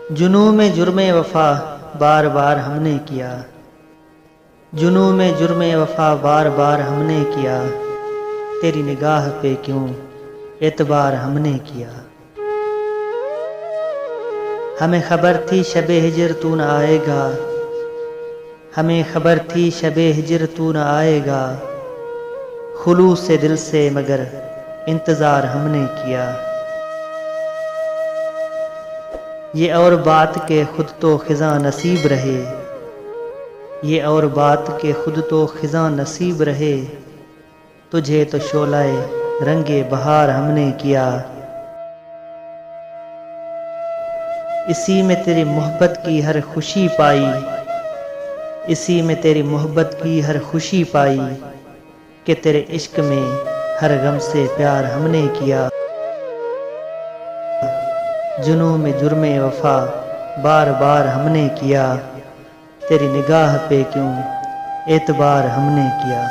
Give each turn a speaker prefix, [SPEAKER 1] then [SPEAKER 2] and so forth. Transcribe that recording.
[SPEAKER 1] जुनू में जुर्मे वफा बार बार हमने किया, जुनू में जुर्मे वफा बार बार हमने किया, तेरी निगाह पे क्यों एतबार हमने किया। हमें खबर थी शबे हिजर तू न आएगा, हमें खबर थी शबे हिजर तू न आएगा, खुलूस से दिल से मगर इंतज़ार हमने किया। ये और बात के खुद तो खिज़ां नसीब रहे, ये और बात के खुद तो खिज़ां नसीब रहे, तुझे तो शोलाए रंगे बहार हमने किया। इसी में तेरी मोहब्बत की हर खुशी पाई, इसी में तेरी मोहब्बत की हर खुशी पाई, कि तेरे इश्क में हर गम से प्यार हमने किया। जुनू में जुर्मे वफा बार बार हमने किया, तेरी निगाह पे क्यों एतबार हमने किया।